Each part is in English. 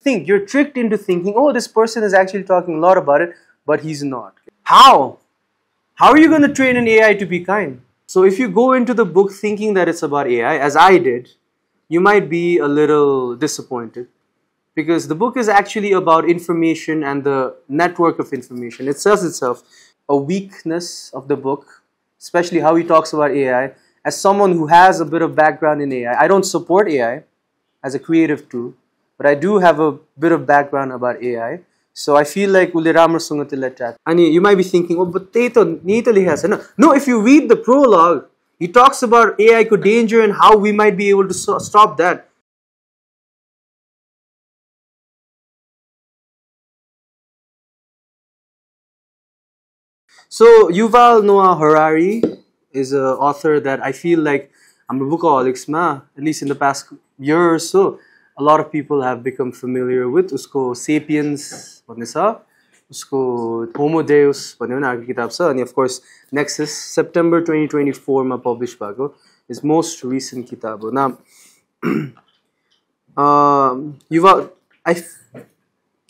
think, you're tricked into thinking, oh, this person is actually talking a lot about it, but he's not. How? How are you going to train an AI to be kind? So if you go into the book thinking that it's about AI, as I did, you might be a little disappointed. Because the book is actually about information and the network of information. It says itself, a weakness of the book, especially how he talks about AI, as someone who has a bit of background in AI. I don't support AI as a creative tool, but I do have a bit of background about AI. So I feel like ule ramroसँग त्यसलाई chat. And you might be thinking, oh, but त्यही त नि त लेखेको छैन. No, if you read the prologue, he talks about AI को danger and how we might be able to stop that. So Yuval Noah Harari is an author that I feel like I'm a bookaholics ma, at least in the past year or so, a lot of people have become familiar with. Usko Sapiens भन्ने छ, उसको Homo Deus भन्ने पनि अर्को किताब छ, अनि of course Nexus September 2024 मा publish भएको is most recent kitab हो. Now Yuval,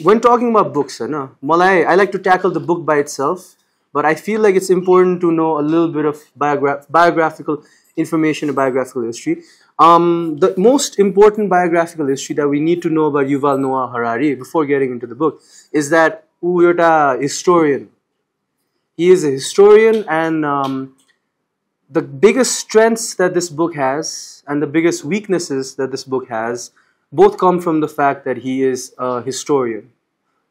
when talking about books, I like to tackle the book by itself. But I feel like it's important to know a little bit of biographical information and biographical history. The most important biographical history that we need to know about Yuval Noah Harari before getting into the book is that he's a historian. He is a historian, and the biggest strengths that this book has and the biggest weaknesses that this book has both come from the fact that he is a historian.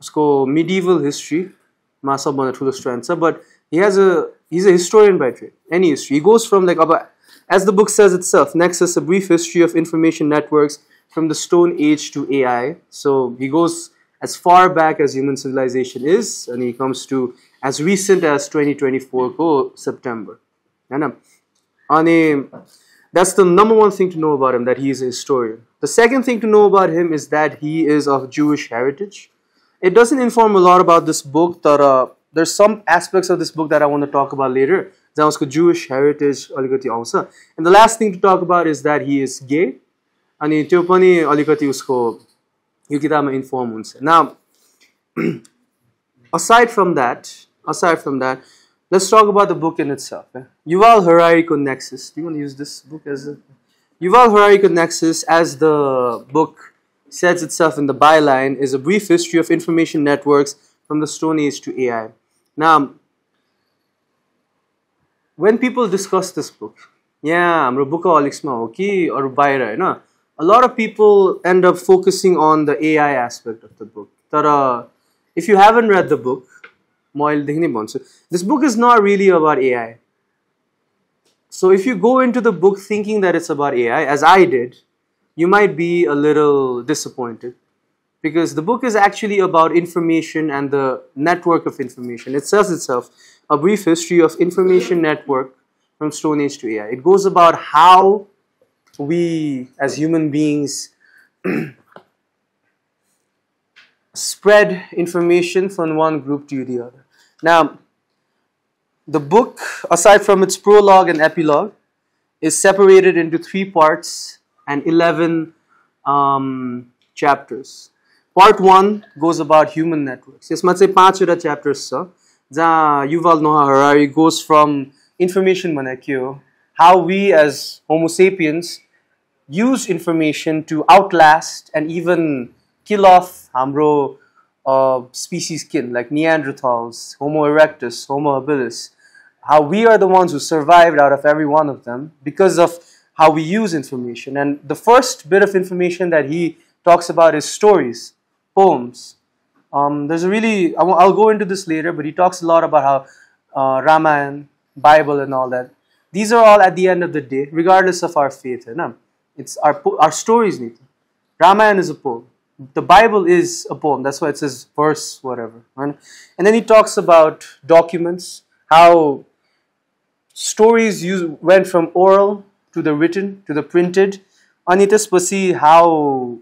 Usko medieval history but he's a historian by trade. Any history. He goes from as the book says itself, Nexus, a brief history of information networks from the Stone Age to AI. So he goes as far back as human civilization is, and he comes to as recent as 2024 September. That's the number one thing to know about him, that he is a historian. The second thing to know about him is that he is of Jewish heritage. It doesn't inform a lot about this book. There's some aspects of this book that I want to talk about later. Jewish heritage. And the last thing to talk about is that he is gay. And now, aside from that, let's talk about the book in itself. Yuval Harari ko Nexus. Do you want to use this book as a... Yuval Harari ko Nexus, as the book says itself in the byline, is a brief history of information networks from the Stone Age to AI. Now, when people discuss this book, a lot of people end up focusing on the AI aspect of the book. But if you haven't read the book, this book is not really about AI. So if you go into the book thinking that it's about AI, as I did, you might be a little disappointed. Because the book is actually about information and the network of information. It says itself, a brief history of information network from Stone Age to AI. It goes about how we, as human beings, spread information from one group to the other. Now, the book, aside from its prologue and epilogue, is separated into 3 parts and 11 chapters. Part 1 goes about human networks. Yes, let's say 5 chapters. Yuval Noah Harari goes from information how we as Homo sapiens use information to outlast and even kill off hamro species kin like Neanderthals, Homo erectus, Homo habilis. How we are the ones who survived out of every one of them because of how we use information. And the first bit of information that he talks about is stories, poems. There's a really, I'll go into this later, but he talks a lot about how Ramayana, Bible and all that. These are all at the end of the day, regardless of our faith. It's our stories. Ramayana is a poem. The Bible is a poem. That's why it says verse, whatever. Right? And then he talks about documents, how stories went from oral to the written, to the printed. Anitas how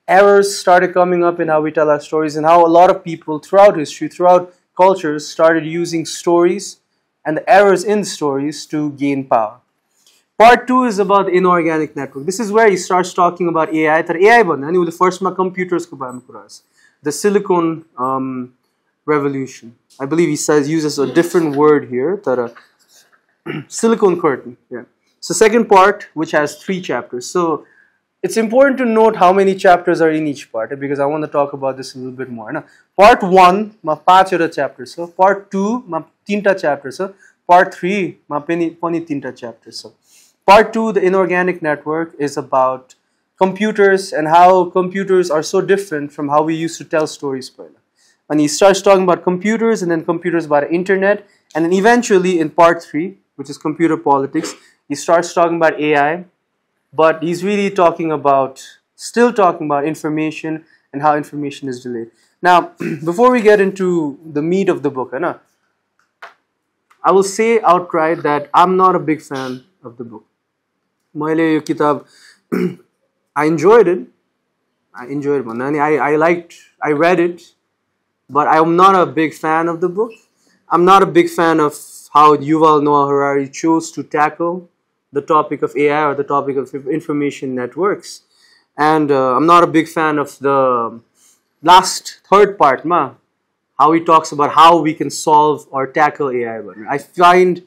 errors started coming up in how we tell our stories, and how a lot of people throughout history, throughout cultures, started using stories and the errors in stories to gain power. Part 2 is about the inorganic network. This is where he starts talking about AI. तर AI भन्दा नि उले फर्स्टमा कम्प्युटर्सको बारेमा कुरा गर्छ. The silicon revolution. I believe he uses a different word here. तर silicon curtain. Yeah. So second part, which has 3 chapters. So it's important to note how many chapters are in each part, because I want to talk about this a little bit more. Na? Part 1 ma 5 chapters. So part 2 ma 3 chapters. So part 3 ma pani 3 chapters. So part 2, the inorganic network, is about computers and how computers are so different from how we used to tell stories. And he starts talking about computers, and then computers about internet, and then eventually in part 3, which is computer politics, he starts talking about AI, but he's really still talking about information and how information is delayed. Now, before we get into the meat of the book, I will say outright that I'm not a big fan of the book. I enjoyed it. I read it, but I'm not a big fan of the book. I'm not a big fan of how Yuval Noah Harari chose to tackle the topic of AI or the topic of information networks. And I'm not a big fan of the third part, how he talks about how we can solve or tackle AI. I find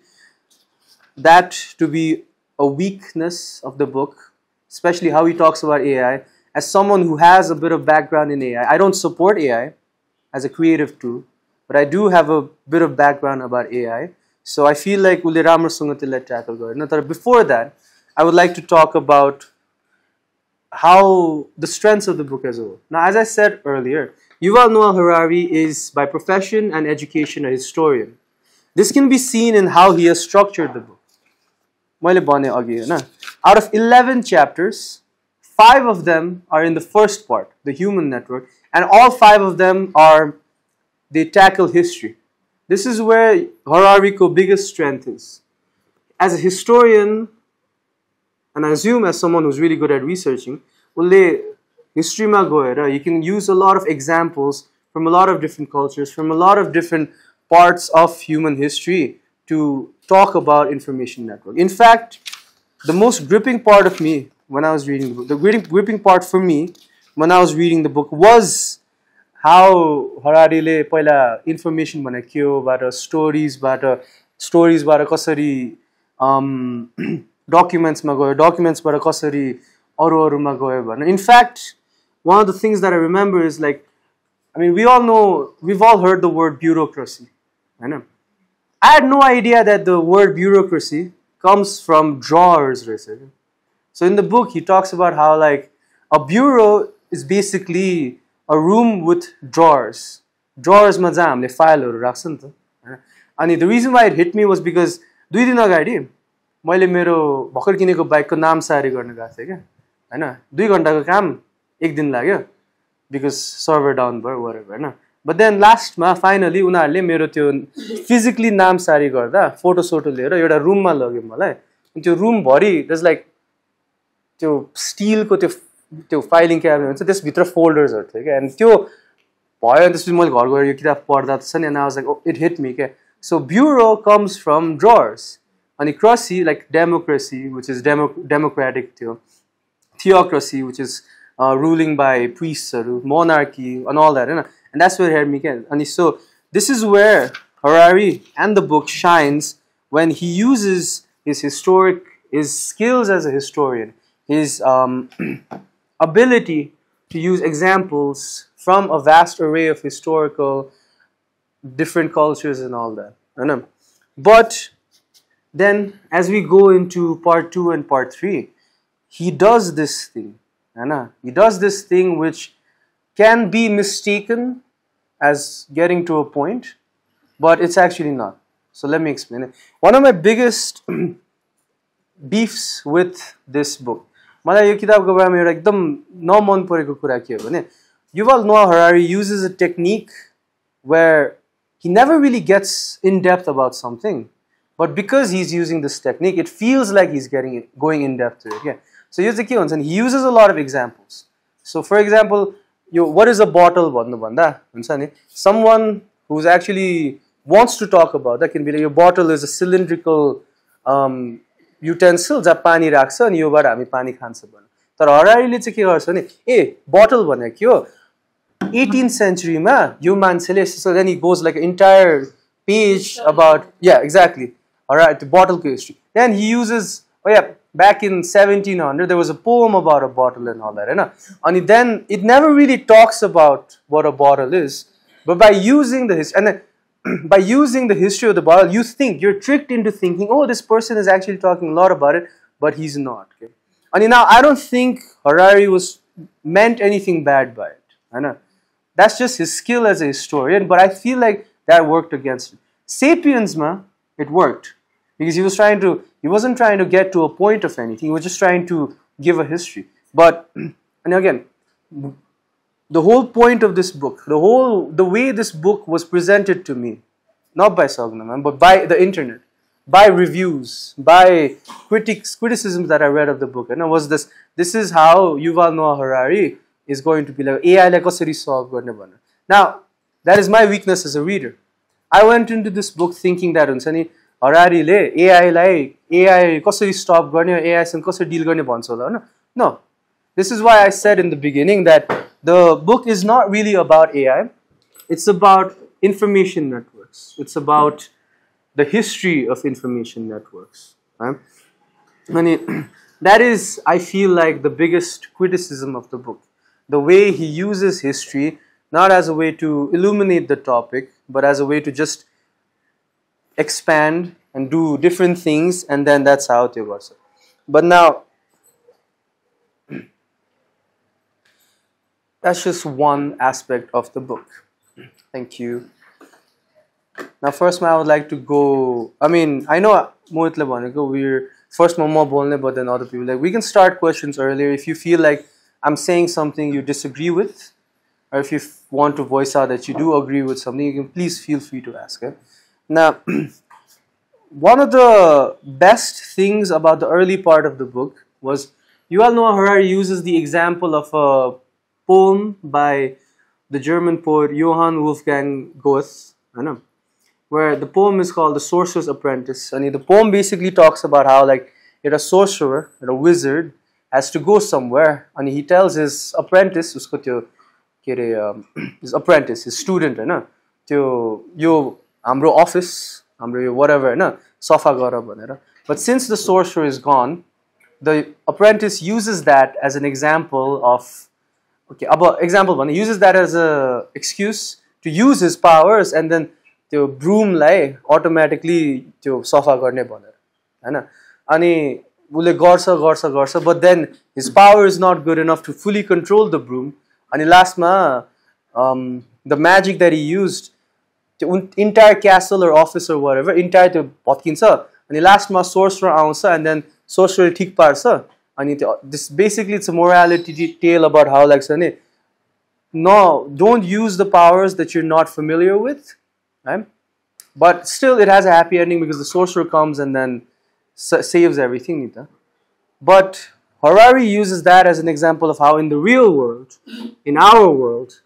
that to be a weakness of the book, especially how he talks about AI. As someone who has a bit of background in AI, I don't support AI as a creative tool, but I do have a bit of background about AI. So I feel like ule ramroसँग त्यसलाई tackle गर्दैन. तर before that, I would like to talk about how the strengths of the book as a whole. Now, as I said earlier, Yuval Noah Harari is by profession and education a historian. This can be seen in how he has structured the book. Out of 11 chapters, 5 of them are in the first part, the human network, and all 5 of them they tackle history. This is where Harari's biggest strength is. As a historian, and I assume as someone who's really good at researching, history ma goera, you can use a lot of examples from a lot of different cultures, from a lot of different parts of human history to talk about information network. In fact, the most gripping part of me when I was reading the book, the gripping part for me when I was reading the book was how Harari le पहिला information भने के हो बाट stories बाट कसरी documents मा गयो, documents बाट कसरी अरूमा गयो भने. In fact, one of the things that I remember is we've all heard the word bureaucracy. I had no idea that the word bureaucracy comes from drawers. So in the book, he talks about how a bureau is basically a room with drawers. Drawers ma jaa hamle fileहरु राख्छ नि त. अनि the reason why it hit me was because 2 दिन अगाडि मैले मेरो भर्खर किनेको बाइकको नाम सारी गर्न गएको थिएँ के हैन. 2 घण्टाको काम 1 दिन लाग्यो because server down भयो whatever Hahn. But then last मा finally उनीहरुले मेरो त्यो physically नाम सारी गर्दा फोटो सोटो लिएर एउटा रुममा लग्यो मलाई. अनि त्यो रुम भरि there's त्यो स्टिलको त्यो फाइलिङ क्याबिनेट हुन्छ, त्यसभित्र फोल्डर्सहरु थियो के. अनि त्यो भयो अनि त्यसपछि मैले घर गएर यो किताब पढ्दा छ नि, and I was like, oh, it hit me के. So bureau comes from drawers. अनि crusy democracy, which is democratic थियो. Theocracy, which is ruling by priests, monarchy and all that, and that's where it hit me again. And so this is where Harari and the book shines when he uses his skills as a historian, his ability to use examples from a vast array of historical different cultures and all that. But then as we go into part 2 and part 3, he does this thing. He does this thing which can be mistaken as getting to a point, but it's actually not. So let me explain it. One of my biggest beefs with this book, मलाई यो किताबको बारेमा एउटा एकदम नमन परेको कुरा के हो भने, Yuval Noah Harari uses a technique where he never really gets in depth about something, but because he's using this technique, it feels like he's going in depth to it. Yeah. So here's the key ones, and he uses a lot of examples. So for example, what is a bottle? Someone who's actually wants to talk about that can be like, your bottle is a cylindrical युटेन्सिल जहाँ पानी राख्छ अनि योबाट हामी पानी खान्छ भने तर हरारीले चाहिँ के गर्छ भने बोतल भनेको 18th century मा यो मान्छेले so then he goes like an entire page about exactly alright the bottle history then he uses back in 1700 there was a poem about a bottle and all that and then it never really talks about what a bottle is but by using the history and then by using the history of the bottle you're tricked into thinking oh this person is actually talking a lot about it but he's not okay and now I don't think Harari was meant anything bad by it that's just his skill as a historian but I feel like that worked against him Sapiens it worked because he wasn't trying to get to a point of anything he was just trying to give a history but and again the whole point of this book the way this book was presented to me not by Sagnam but by the internet by reviews by criticisms that I read of the book was this is how Yuval Noah Harari is going to be like AI like कसरी solve गर्ने भनेर now that is my weakness as a reader I went into this book thinking that हुन्छ नि हरारीले AI कसरी stop गर्ने AI सँग कसरी deal गर्ने भन्छ होला हैन no this is why I said in the beginning that the book is not really about AI it's about information networks it's about the history of information networks right? And that is I feel like the biggest criticism of the book the way he uses history not as a way to illuminate the topic but as a way to just expand and do different things and then that's how it was but now that's just one aspect of the book thank you now first I would like to go I mean I know Mohitle bhaneko we're first ma bolne but then other people like we can start questions earlier if you feel like I'm saying something you disagree with or if you want to voice out that you do agree with something you can please feel free to ask now one of the best things about the early part of the book was Yuval Noah Harari uses the example of a poem by the German poet Johann Wolfgang Goethe where the poem is called The Sorcerer's Apprentice and the poem basically talks about how like you're a sorcerer or a wizard has to go somewhere and he tells his apprentice usko tyo his apprentice his student tyo yo hamro office hamro yo whatever safa gera bhanera but since the sorcerer is gone the apprentice uses that as an example of example uses that as a excuse to use his powers and then त्यो broom लाई automatically त्यो सफा गर्ने भनेर हैन अनि उले गर्छ but then his power is not good enough to fully control the broom अनि लास्टमा the magic that he used त्यो entire castle or office or whatever entire त्यो भत्किन्छ अनि लास्टमा sorcerer आउँछ and then sorcerer ठीक पार्छ अनि this basically it's a morality tale about how like no don't use the powers that you're not familiar with right but still it has a happy ending because the sorcerer comes and then saves everything but Harari uses that as an example of how in the real world in our world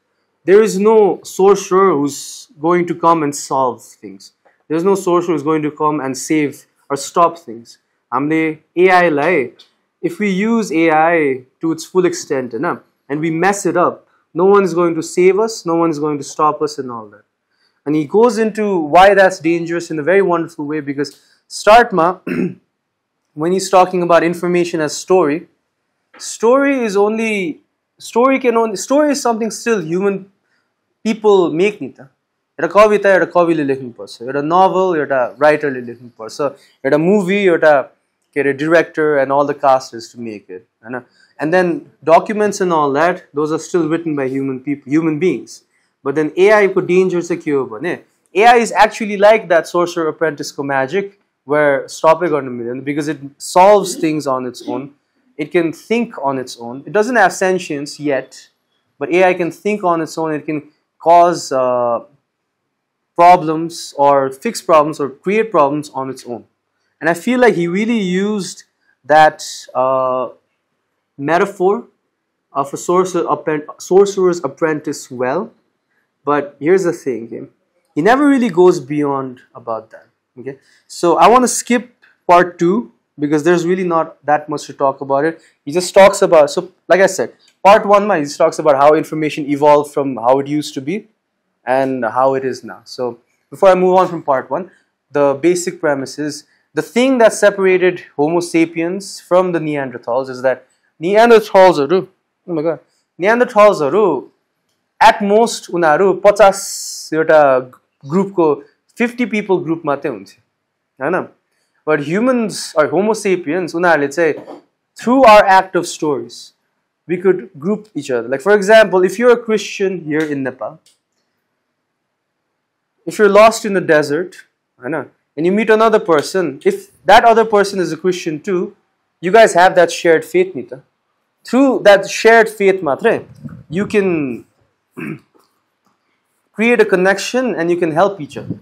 there is no sorcerer who's going to come and solve things there's no sorcerer who's going to come and save or stop things AI if we use AI to its full extent and we mess it up no one is going to save us no one is going to stop us and all that and he goes into why that's dangerous in a very wonderful way because startma when he's talking about information as story is something still human people make ni ta एउटा कविता एउटा कविले लेख्नु पर्छ एउटा novel एउटा राइटरले लेख्नु पर्छ एउटा movie एउटा के अरे director and all the cast is to make it and then documents and all that those are still written by human beings but then AI ko danger चाहिँ के हो भने AI is actually like that sorcerer apprentice ko magic where stop it गर्नु मिल्दैन because it solves things on its own it can think on its own it doesn't have sentience yet but AI can think on its own it can cause problems or fix problems or create problems on its own and I feel like he really used that metaphor of a sorcerer's apprentice well but here's the thing he never really goes beyond about that okay so I want to skip part 2 because there's really not that much to talk about it. He just talks about, so like I said, part 1 he just talks about how information evolved from how it used to be and how it is now. So before I move on from part 1, the basic premise is the thing that separated Homo sapiens from the Neanderthals is that Neanderthals, oh my god, Neanderthals at most unaru 50 एउटा group को 50 people group मात्रै हुन्थ्यो हैन. But humans or Homo sapiens उनीहरुले चाहिँ through our act of stories we could group each other. Like for example, if you're a Christian here in Nepal, if you're lost in the desert, and you meet another person, if that other person is a Christian too, you guys have that shared faith, Nita. Through that shared faith, matre, you can create a connection and you can help each other.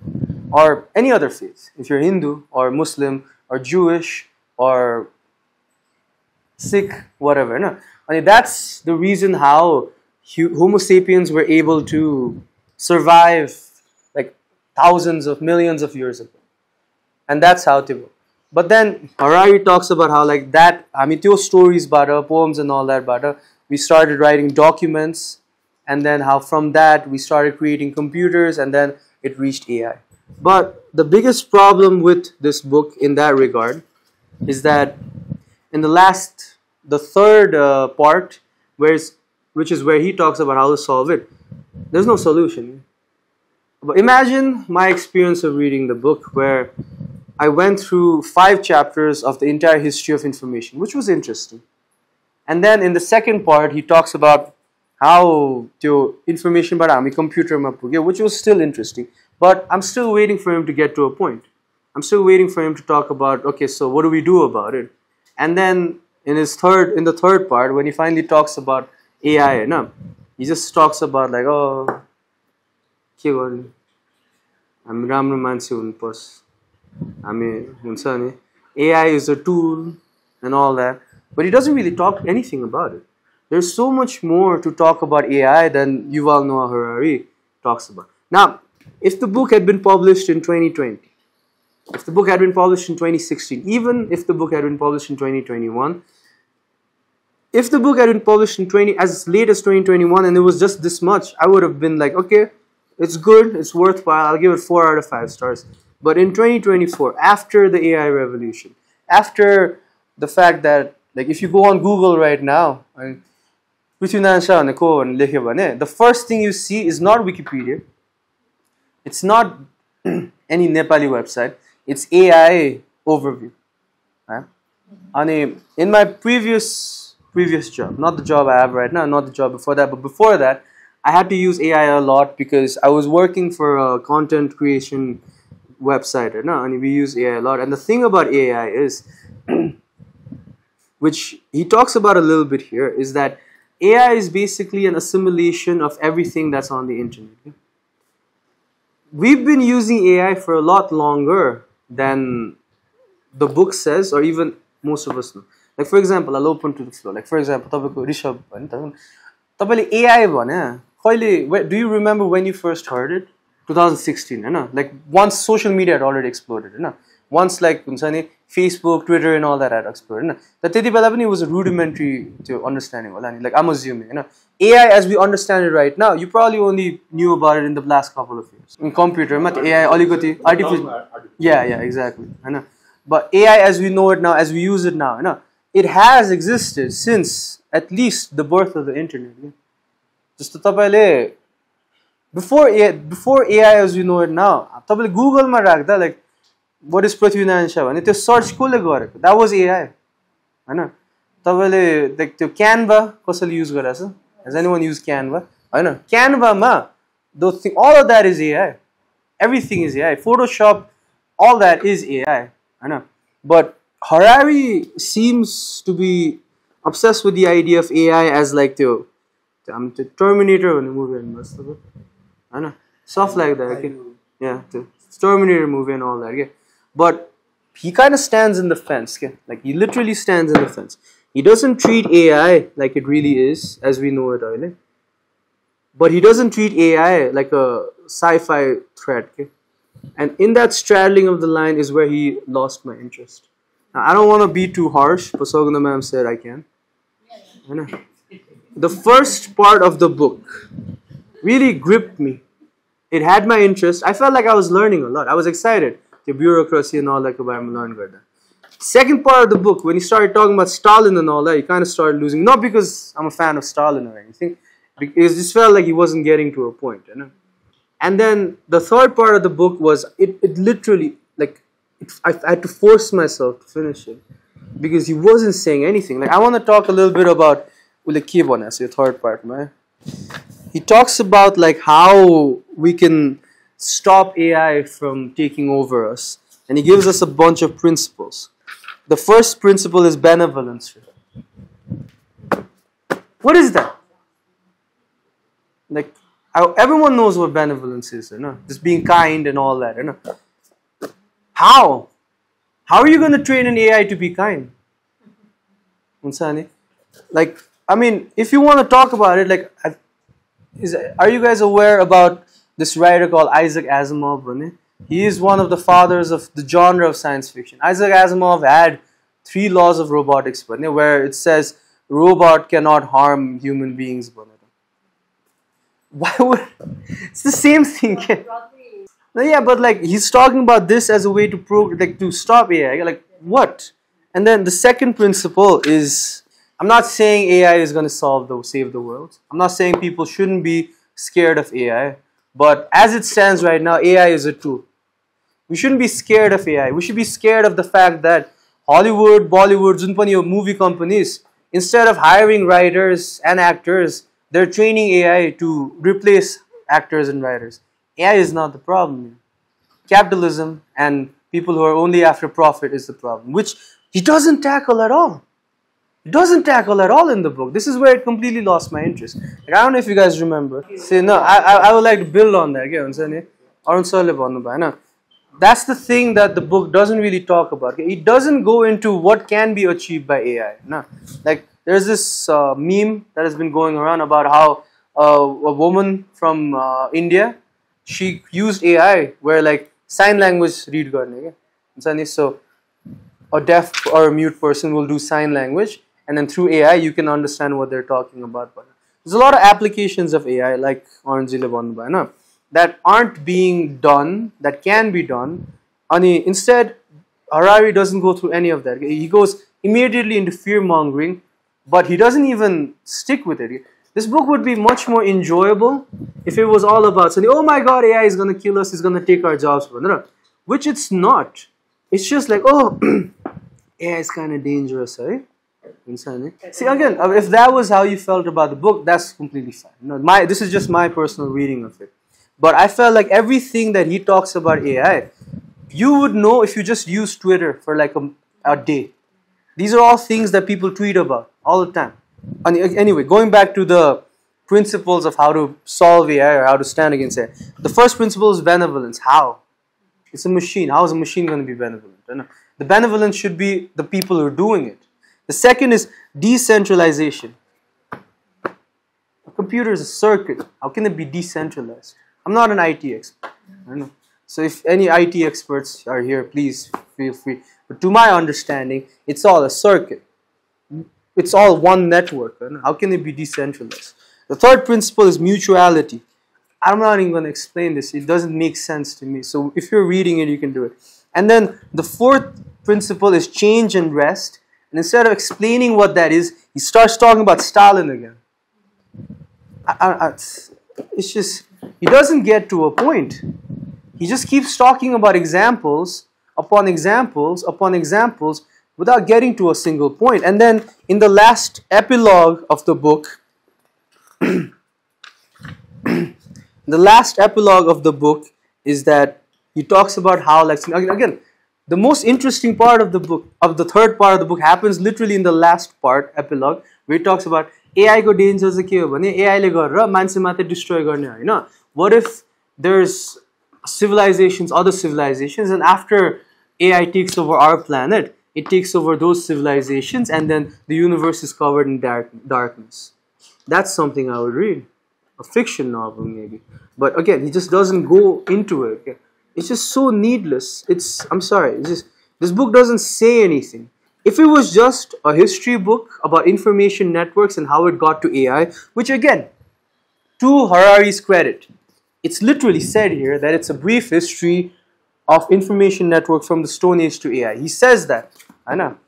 Or any other faith. If you're Hindu or Muslim or Jewish or Sikh, whatever. No? I mean, that's the reason how Homo sapiens were able to survive like thousands of millions of years ago. And that's how they were. But then Harari talks about how like that, I mean, those stories, poems and all that, we started writing documents, and then how from that we started creating computers, and then it reached AI. But the biggest problem with this book in that regard is that in the third part, which is where he talks about how to solve it, there's no solution. But imagine my experience of reading the book where I went through 5 chapters of the entire history of information, which was interesting. And then in the second part, he talks about how the information about our computer, which was still interesting. But I'm still waiting for him to get to a point. I'm still waiting for him to talk about, okay, so what do we do about it? And then in the third part, when he finally talks about AI, he just talks about like, oh, I'm राम्रो मान्छे हुनुपर्छ. AI is a tool and all that. But he doesn't really talk anything about it. There's so much more to talk about AI than Yuval Noah Harari talks about. Now, if the book had been published in 2020, if the book had been published in 2016, even if the book had been published in 2021, if the book had been published in as late as 2021 and it was just this much, I would have been like, okay, it's good, it's worthwhile, I'll give it 4 out of 5 stars. But in 2024, after the AI revolution, after the fact that, like, if you go on Google right now, the first thing you see is not Wikipedia. It's not any Nepali website. It's AI overview. Right? In my previous job, not the job I have right now, not the job before that, but before that, I had to use AI a lot because I was working for a content creation website, and we use AI a lot. And the thing about AI is, which he talks about a little bit here, is that AI is basically an assimilation of everything that's on the internet. We've been using AI for a lot longer than the book says, or even most of us know. Like for example, I'll open to the floor. Like for example, Rishabh, AI, do you remember when you first heard it? 2016, like once social media had already exploded, once like Facebook, Twitter and all that had exploded. That it was a rudimentary to understanding. Like I'm assuming, AI as we understand it right now, you probably only knew about it in the last couple of years. In computer, AI, artificial. Yeah, exactly. But AI as we know it now, as we use it now, it has existed since at least the birth of the internet. Just before AI as we know it now, Google like what is Prithvi Narayan Shah? And it search that was AI. Like the Canva, use has anyone used Canva? Canva those things, all of that is AI. Everything is AI. Photoshop, all that is AI. But Harari seems to be obsessed with the idea of AI as like the Terminator movie, stuff like that. Okay? Yeah, the Terminator movie and all that. Okay? But he kind of stands in the fence. Okay? Like he literally stands in the fence. He doesn't treat AI like it really is, as we know it, really. But he doesn't treat AI like a sci-fi threat. Okay? And in that straddling of the line is where he lost my interest. Now, I don't want to be too harsh, but Soguna ma'am said I can. The first part of the book really gripped me. It had my interest. I felt like I was learning a lot. I was excited. The bureaucracy and all that. Second part of the book, when he started talking about Stalin and all that, he kind of started losing. Not because I'm a fan of Stalin or anything. Because it just felt like he wasn't getting to a point. And then the third part of the book was, it literally, like, I had to force myself to finish it. Because he wasn't saying anything. Like, I want to talk a little bit about the third part, man. He talks about like how we can stop AI from taking over us. And he gives us a bunch of principles. The first principle is benevolence. What is that? Like, everyone knows what benevolence is, just being kind and all that. How? How are you going to train an AI to be kind? Like, I mean, if you want to talk about it, like, are you guys aware about this writer called Isaac Asimov? He is one of the fathers of the genre of science fiction. Isaac Asimov had 3 laws of robotics, where it says robot cannot harm human beings. Why would it's the same thing? Yeah, but like he's talking about this as a way to stop AI. Like what? And then the second principle is, I'm not saying AI is going to save the world. I'm not saying people shouldn't be scared of AI. But as it stands right now, AI is a tool. We shouldn't be scared of AI. We should be scared of the fact that Hollywood, Bollywood, movie companies, instead of hiring writers and actors, they're training AI to replace actors and writers. AI is not the problem. Capitalism and people who are only after profit is the problem, which he doesn't tackle at all. It doesn't tackle at all in the book. This is where it completely lost my interest. Like, I don't know if you guys remember. See, no, I would like to build on that. That's the thing that the book doesn't really talk about. It doesn't go into what can be achieved by AI. No. Like, there's this meme that has been going around about how a woman from India, she used AI where like sign language read karne. So a deaf or a mute person will do sign language, and then through AI you can understand what they're talking about. There's a lot of applications of AI like that aren't being done, that can be done. Instead, Harari doesn't go through any of that. He goes immediately into fear-mongering, but he doesn't even stick with it. This book would be much more enjoyable if it was all about saying, oh my god, AI is going to kill us, it's going to take our jobs. Which it's not. It's just like, oh, AI is kind of dangerous, right? See, again, if that was how you felt about the book, that's completely fine. This is just my personal reading of it. But I felt like everything that he talks about AI, you would know if you just use Twitter for like a day. These are all things that people tweet about all the time. Anyway, going back to the principles of how to solve AI or how to stand against AI. The first principle is benevolence. How? It's a machine. How is a machine going to be benevolent? The benevolence should be the people who are doing it. The second is decentralization. A computer is a circuit. How can it be decentralized? I'm not an IT expert. So if any IT experts are here, please feel free. But to my understanding, it's all a circuit. It's all one network. How can it be decentralized? The third principle is mutuality. I'm not even going to explain this. It doesn't make sense to me. So if you're reading it, you can do it. And then the fourth principle is change and rest. And instead of explaining what that is, he starts talking about Stalin again. It's just, he doesn't get to a point. He just keeps talking about examples upon examples upon examples without getting to a single point. And then in the last epilogue of the book, the last epilogue of the book is that he talks about how, like, again, the most interesting part of the book, of the third part of the book, happens literally in the last part, epilogue, where he talks about AI ko danger cha ke ho bhane AI le garera manche mate destroy गर्ने हैन. What if there's civilizations, other civilizations, and after AI takes over our planet, it takes over those civilizations, and then the universe is covered in darkness. That's something I would read. A fiction novel, maybe. But again, he just doesn't go into it. It's just so needless. I'm sorry. It's just, This book doesn't say anything. If it was just a history book about information networks and how it got to AI, which again, to Harari's credit, it's literally said here that it's a brief history of information network from the Stone Age to AI. He says that. I know.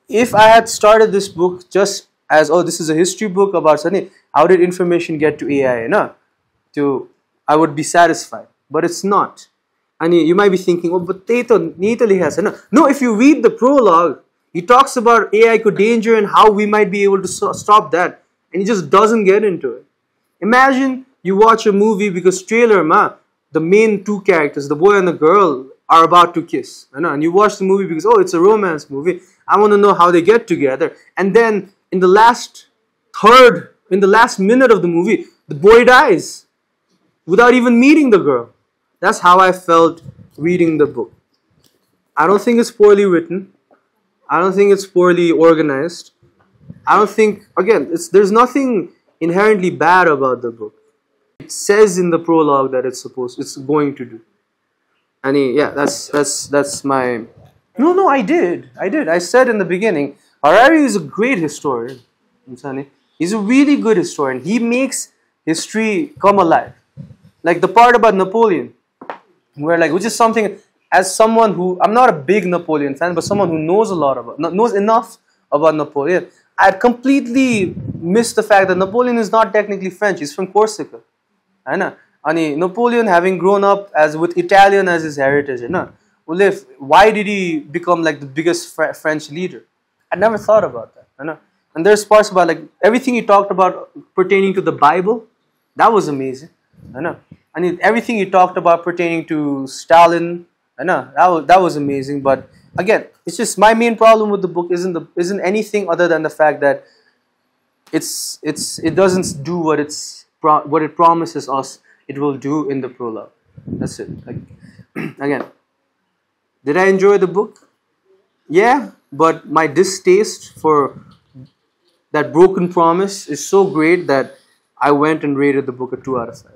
If I had started this book just as, oh, this is a history book about something, how did information get to AI? I would be satisfied. But it's not. And you might be thinking, oh, but no, if you read the prologue, he talks about AI danger and how we might be able to stop that. And he just doesn't get into it. Imagine you watch a movie because trailer, the main two characters, the boy and the girl, are about to kiss. And you watch the movie because, oh, it's a romance movie. I want to know how they get together. And then in the last minute of the movie, the boy dies without even meeting the girl. That's how I felt reading the book. I don't think it's poorly written. I don't think it's poorly organized. I don't think, again, there's nothing inherently bad about the book. It says in the prologue that it's going to do. And yeah, that's my... No, I did. I said in the beginning, Harari is a great historian. He's a really good historian. He makes history come alive. Like the part about Napoleon, which is something, as someone who, I'm not a big Napoleon fan, but someone who knows enough about Napoleon, I had completely missed the fact that Napoleon is not technically French. He's from Corsica. Napoleon, having grown up with Italian as his heritage, why did he become like the biggest French leader? I never thought about that. And there's parts about like everything he talked about pertaining to the Bible, that was amazing. And everything he talked about pertaining to Stalin, that was amazing. But again, it's just my main problem with the book isn't anything other than the fact that it doesn't do what it promises us it will do in the prologue. That's it. Again, did I enjoy the book? Yeah, but my distaste for that broken promise is so great that I went and rated the book a 2 out of 5.